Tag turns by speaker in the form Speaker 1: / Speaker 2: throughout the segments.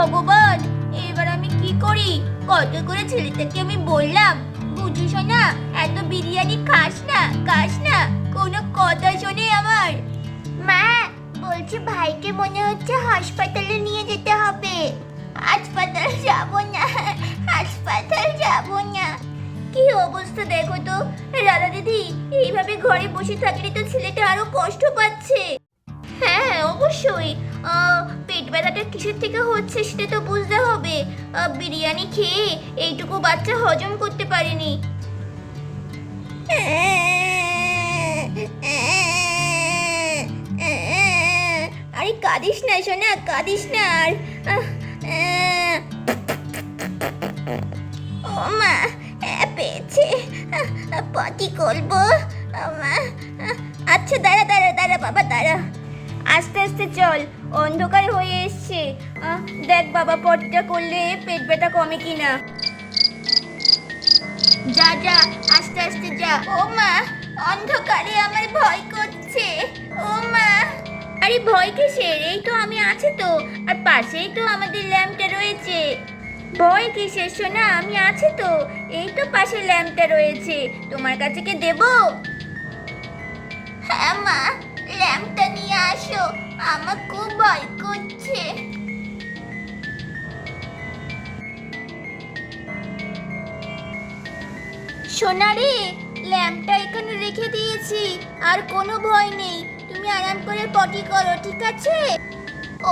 Speaker 1: ভগবান, এবার আমি কি করি? কত করে ছেলেটাকে আমি বললাম, বুঝিস না, এত বিরিয়ানি খাস না, খাস না, কোনো কথা শোনে আমার। মা, বলছি ভাইকে মনে হচ্ছে হাসপাতালে নিয়ে যেতে হবে। হাসপাতাল যাব না, হাসপাতাল যাব না। কি অবস্থা দেখো তো রাধা দিদি, এইভাবে ঘরে বসে থাকলে তো ছেলেটা আরো কষ্ট পাচ্ছে। হ্যাঁ অবশ্যই, পেট ব্যথাটা কিসের থেকে হচ্ছে সেটা তো বুঝতে হবে। বিরিয়ানি খেয়ে এইটুকু বাচ্চা হজম করতে পারেনি। আরে কাঁদিস না সোনা, কাঁদিস না আর। ও মা, পেয়েছে, পটি করবো। মা, আচ্ছা দাঁড়া দাঁড়া দাঁড়া বাবা দাঁড়া, আস্তে আস্তে চল, অন্ধকার হয়ে এসছে। দেখ বাবা পটিটা করলে পেট ব্যথা কমে কিনা। যা যা, আস্তে আস্তে যা। ও মা, অন্ধকারে আমার ভয় করছে। ও মা। আরে ভয় কিসের, এই তো আমি আছি তো, আর পাশেই তো আমাদের ল্যাম্পটা রয়েছে। ভয় কিসের সোনা, আমি আছি তো, এই তো পাশে ল্যাম্পটা রয়েছে, তোমার কাছে কি দেবো? হ্যাঁ মা, ল্যাম্পটা নিয়ে আসো, আমার খুব ভয় করছে। সোনা রে, ল্যাম্পটা এখানে রেখে দিয়েছি, আর কোনো ভয় নেই, তুমি আরাম করে পটি করো, ঠিক আছে?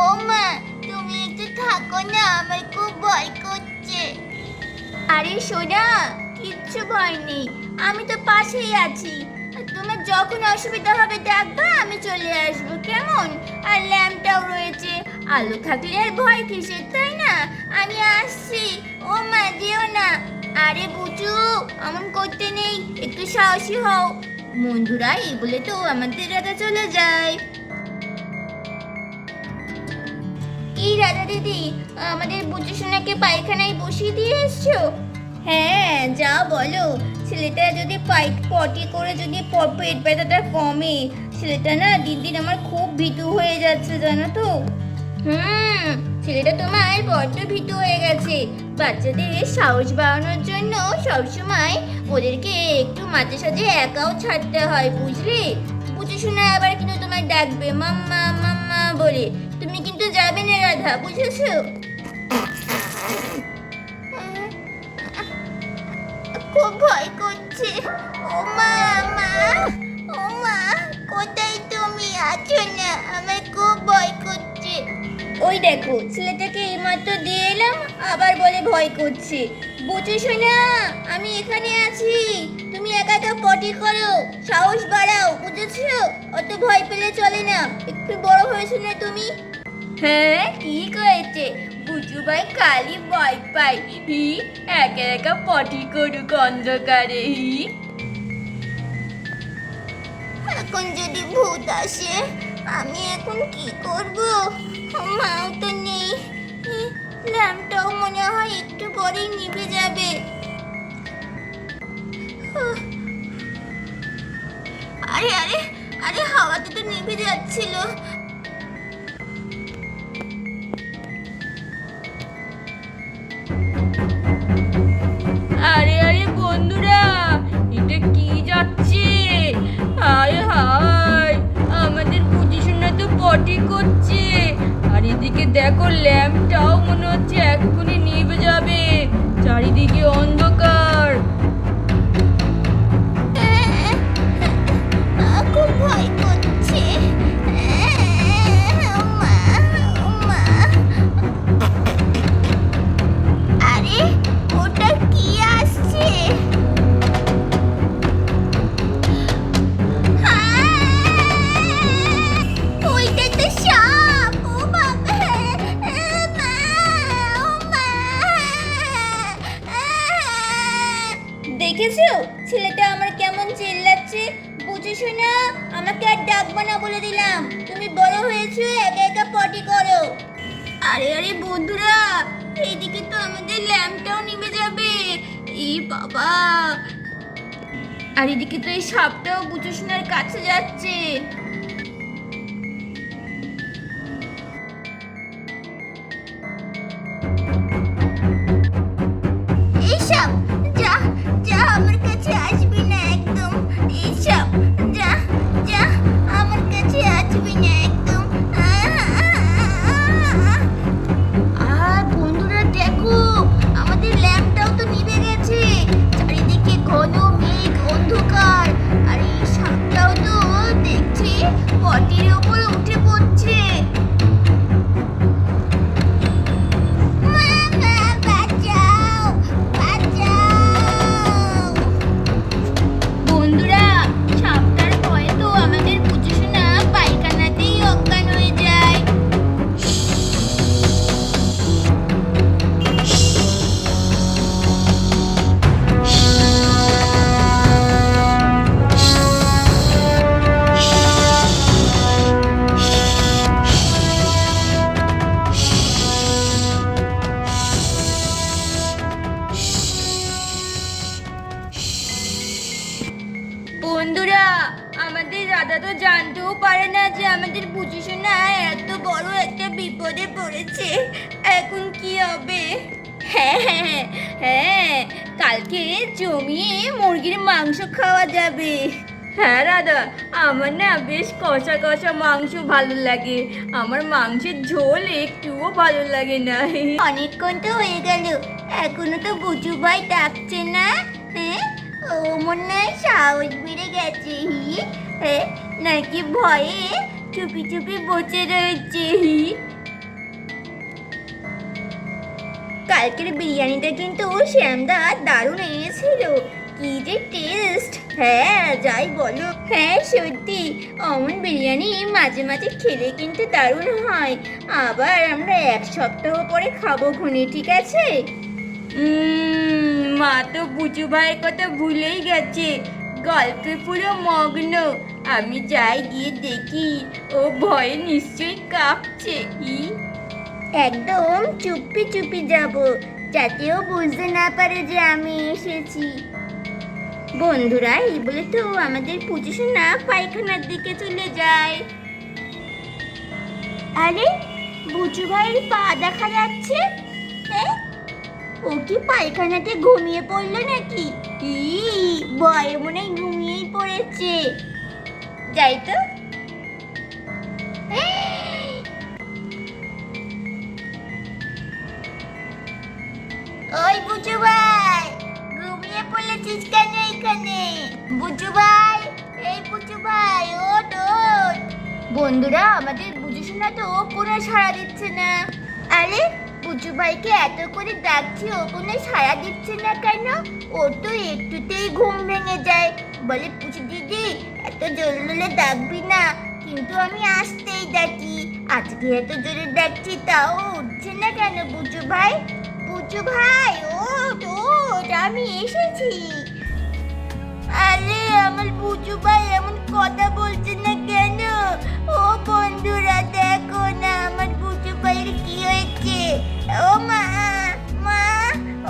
Speaker 1: ও মা, তুমি একটু থাকো না, আমার খুব ভয় করছে। আরে সোনা, কিচ্ছু ভয় নেই, আমি তো পাশেই আছি, তোমার যখন অসুবিধা হবে ডাকবা, আমি চলে আসবো, কেমন? আর ল্যাম্পটাও রয়েছে, আলো থাকলে আর ভয় কিসের, তাই না? আমি আসছি। ও মা, যেও না। আরে বুচু, এমন করতে নেই, একটু সাহসী হও। বন্ধুরা এই বলে তো আমাদের রাধা চলে যায়। এই রাধা দিদি, আমাদের বুচু সোনাকে পায়খানায় বসিয়ে দিয়ে এসছো? হ্যাঁ, যা বলো, ছেলেটা যদি পটি করে যদি পেট ব্যথাটা কমে, ছেলেটা না দিন দিন আমার খুব ভীতু হয়ে যাচ্ছে, জানো তো। ছেলেটা তোমার বড্ড ভীতু হয়ে গেছে। বাচ্চাদের সাহস বাড়ানোর জন্য সবসময় ওদেরকে একটু মাঝে সাঝে একাও ছাড়তে হয়, বুঝলে? বুঝে শোনা আবার কিন্তু তোমার ডাকবে মাম্মা মাম্মা বলে, তুমি কিন্তু যাবে না রাধা, বুঝেছো? খুব ভয় করছে। ও মা, মা, ও মা, কোথায় তুমি? আছো না, আমার খুব ভয় করছে। ওই দেখো, ছেলেটাকে এইমাত্র দিয়ে এলাম, আবার বলে ভয় করছে। বুঝেছো না, আমি এখানে আছি, তুমি একা একা পটি করো, সাহস বাড়াও, বুঝেছো? অত ভয় পেলে চলে না, একটু বড় হয়েছো না তুমি। হ্যাঁ ঠিক হয়েছে, বুঝু ভাই খালি ভয় পাই, একা একা পটি করুক অন্ধকারে। এখন যদি ভূত আসে, আমি এখন কি করব? মাও তো নেই, ল্যাম্পটাও মনে হয় একটু পরেই নিভে যাবে। আরে আরে আরে, হাওয়াতে তো নিভে যাচ্ছিল। আরে আরে বন্ধুরা, এটা কি যাচ্ছে? হায় হায়, আমাদের বুঝিশোনা তো পটি করছে, আর এদিকে দেখো ল্যাম্পটাও মনে হচ্ছে এক্ষুনি নিভে যাবে, চারিদিকে অন্ধকার। খুব ভয় করছে। আরে ওটা কি আসছে? ওইটা তো সাপ। ও বাবা, মা, ও মা। দেখেছো ছেলেটা আমার কেমন চিল্লাচ্ছে? বুঝেছো না, আমাকে আর ডাকবো না বলে দিলাম, তুমি বড় হয়েছো, একা একা পটি করো। আরে আরে বন্ধুরা, এইদিকে তো আমাদের ল্যাম্পটাও নিভে যাবে। এই বাবা, আর এদিকে তো এই সাপটাও বুচু সোনার কাছে যাচ্ছে। বন্ধুরা, আমাদের রাধা তো জানতেও পারে না যে আমাদের বুঝি শোনা এত বড় একটা বিপদে পড়েছে। এখন কি হবে? হ্যাঁ হ্যাঁ হ্যাঁ, কালকে জমিয়ে মুরগির মাংস খাওয়া যাবে। হ্যাঁ রাধা, আমার না বেশ কষা কষা মাংস ভালো লাগে, আমার মাংসের ঝোল একটুও ভালো লাগে না। অনেকক্ষণ তো হয়ে গেল, এখনো তো বুঝু ভাই ডাকছে না। হ্যাঁ, ও মনে হয় সাহস বেড়ে গেছে, হ্যাঁ, নাকি ভয়ে চুপি চুপি বসে রয়েছে। কালকের বিরিয়ানিটা কিন্তু শ্যামদা দারুণ এনেছিল, কি যে টেস্ট। হ্যাঁ যাই বলো, হ্যাঁ সত্যি অমন বিরিয়ানি মাঝে মাঝে খেলে কিন্তু দারুণ হয়। আবার আমরা 1 সপ্তাহ পরে খাবো খুনি, ঠিক আছে? মা তো বুচু ভাইয়ের কথা ভুলেই গেছে, গল্পে পুরো মগ্ন। আমি যাই গিয়ে দেখি, ও ভয়ে নিশ্চয়ই কাঁপছে। একদম চুপি চুপি যাব, যাতে ও বুঝতে না পারে যে আমি এসেছি। বন্ধুরা, এই বলে তো আমাদের পুজোসোনা পায়খানার দিকে চলে যায়। আরে, বুচু ভাইয়ের পা দেখা যাচ্ছে। হ্যাঁ, ও কি পায়খানাতে ঘুমিয়ে পড়লো নাকি? ভয়ে মনে হয় ঘুমিয়েই পড়েছে। যাই তো। ওই বুচু ভাই, ঘুমিয়ে পড়েছিস কেন এখানে? বুচু ভাই, এই বুচু ভাই, ওঠ ওঠ। বন্ধুরা, আমাদের বুচু শোনা তো কোনো সাড়া দিচ্ছে না। আরে, বুচু ভাইকে এত করে ডাকছি, ও কোনো সাড়া দিচ্ছে না কেন? ওর তো একটুতেই ঘুম ভেঙে যায়, বলে পুচু দিদি এত জোরে ডাকবি না, কিন্তু আমি আসতেই ডাকি। আজকে এত জোরে ডাকছি তাও উঠছে না কেন বুচু ভাই? বুচু ভাই, ওঠ ওঠ, আমি এসেছি। আরে, আমার বুচু ভাই এমন কথা বলছে না কেন? ও বন্ধুরা দেখো না, আমার বুচু ভাইয়ের কি হয়েছে। ও মা, মা,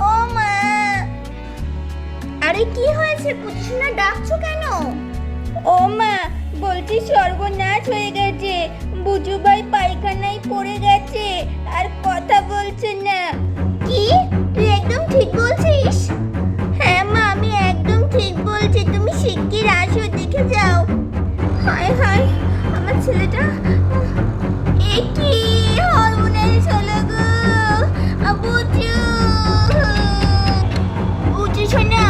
Speaker 1: ও মা। আরে কি হয়েছে বুচু সোনা, ডাকছো কেন? ও মা, বলছি সর্বনাশ হয়ে গেছে, বুচু ভাই পায়খানায় পড়ে গেছে, আর কথা বলছে না। কি, তুই একদম ঠিক বলছিস? হ্যাঁ মা, আমি একদম ঠিক বলছি, তুমি শিগগির আসো, দেখে যাও। হায় হায়, আমার ছেলেটা এ কি হরমোনাইজ হলো গো। বুচু, বুচু সোনা,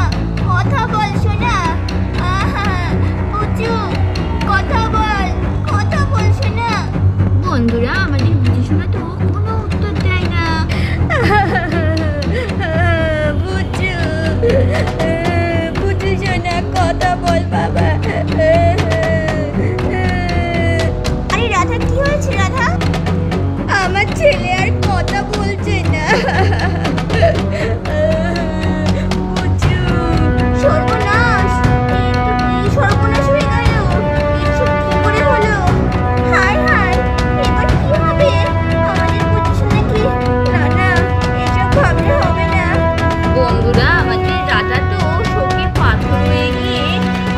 Speaker 1: কথা বল সোনা। বুচু, কথা বল, কথা বল সোনা। বন্ধুরা, আমাদের বুচু সোনা তো কোনো উত্তর দেয় না। বুচু, বুচু সোনা, কথা বল বাবা। আরে রাধা, কি হয়েছে রাধা? আমার ছেলে আর কথা বলছে না। বুচু, সর্বনাশ, এই সর্বনাশ হয়ে গেল, এসব কি করে হলো? হায় হায়, এবার কি হবে? আমাদের বুচু সোনা কি? না না, এসব ভাবলে হবে না। বন্ধুরা, আমাদের রাধা তো শোকে পাথর হয়ে গিয়ে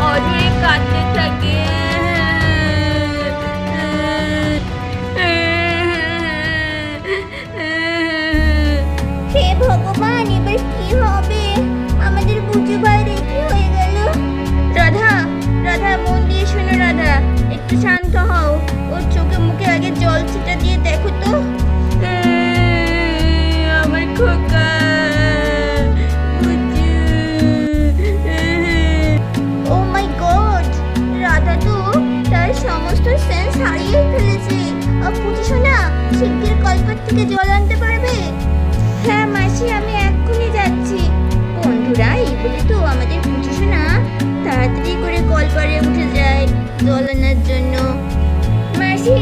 Speaker 1: অঝরে কাঁদতে থাকে। হে ভগবান, এবার কি হবে? আমাদের বুঝু বাইরে কি হয়ে গেল? রাধা, রাধা, মন দিয়ে শোনো রাধা, একটু শান্ত হও। ওর চোখে মুখে আগে জল ছিটা দিয়ে দেখো তো। আমার খোকা বুচু। ও মাই গড, রাধা তো তার সমস্ত সেন্স হারিয়ে ফেলেছে। বুঝি শোনা, শিগগির কলপার থেকে জল আনতে পারবে? হ্যাঁ মাসি, আমি এক্ষুনি যাচ্ছি। বন্ধুরা, এই বলে তো আমাদের বুঝি শোনা তাড়াতাড়ি করে কলপারে উঠে যায় জল আনার জন্য। মাসি,